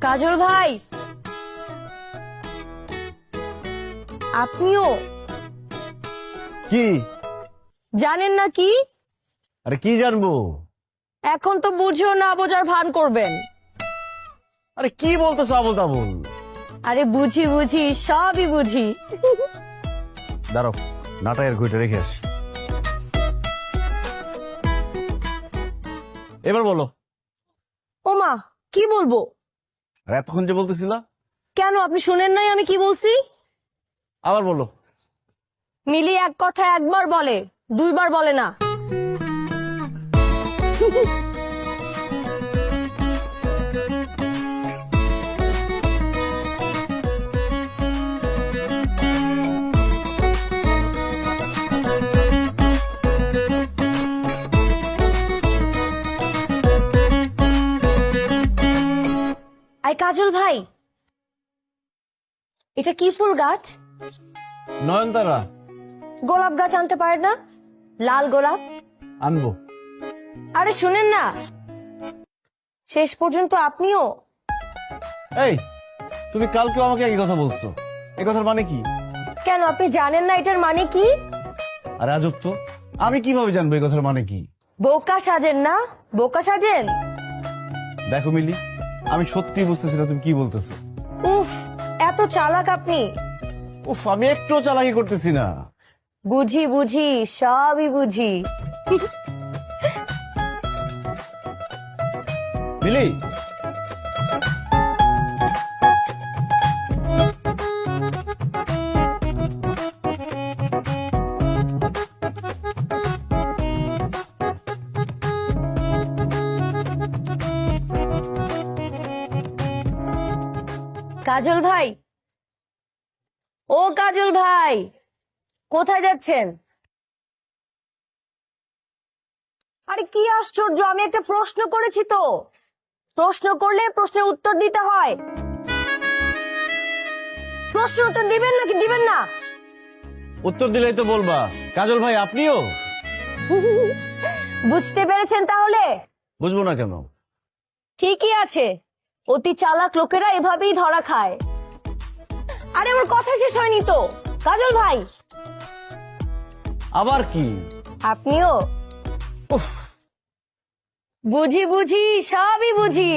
কাজল ভাই, আপনিও কি? জানেন না কি? আরে কি জানবো? এখন তো বুঝেও না বোঝার ভান করবেন। আরে কি বলতেছো আবল তাবল? আরে বুঝি বুঝি, সবই বুঝি। দাঁড়াও, নাটায়ের ঘুইটা রেখে আস। এবার বলো। ওমা, কি বলবো? আর এতক্ষণ যে বলতেছিলা? কেন আপনি শুনেন নাই আমি কি বলছি? আবার বলো। মিলি এক কথা একবার বলে, দুইবার বলে না। আই কাজল ভাই, এটা কি ফুল গাছ? নয়নতারা। গোলাপ গাছ আনতে পারে না? লাল গোলাপ আনবো। আরে শুনেন না, শেষ পর্যন্ত আপনিও। এই, তুমি কালকেও আমাকে একই কথা বলছো, এই কথার মানে কি? কেন আপনি জানেন না এটার মানে কি? আরে আজব তো, আমি কিভাবে জানবো এই কথার মানে কি? বোকা সাজেন না, বোকা সাজেন। দেখো মিলি, আমি সত্যি বুঝতেছি না তুমি কি বলতেছো। উফ, এত চালাক আপনি। উফ, আমি একটুও চালাকি করতেছি না। বুঝি বুঝি, সবই বুঝি। মিলি, কাজল ভাই, ও কাজল ভাই, কোথায় যাচ্ছেন? আরে কি আশ্চর্য, আমি একটা প্রশ্ন করেছি তো। প্রশ্ন করলে প্রশ্নের উত্তর দিতে হয়। প্রশ্নের উত্তর দিবেন নাকি দিবেন না? উত্তর দিলেই তো বলবা। কাজল ভাই আপনিও? বুঝতে পেরেছেন তাহলে? বুঝবো না কেন? ঠিকই আছে, অতি চালাক লোকেরা এভাবেই ধরা খায়। আরে আমার কথা শেষ হয়নি তো। কাজল ভাই, আবার কি? আপনিও? উফ, বুঝি বুঝি, সবই বুঝি।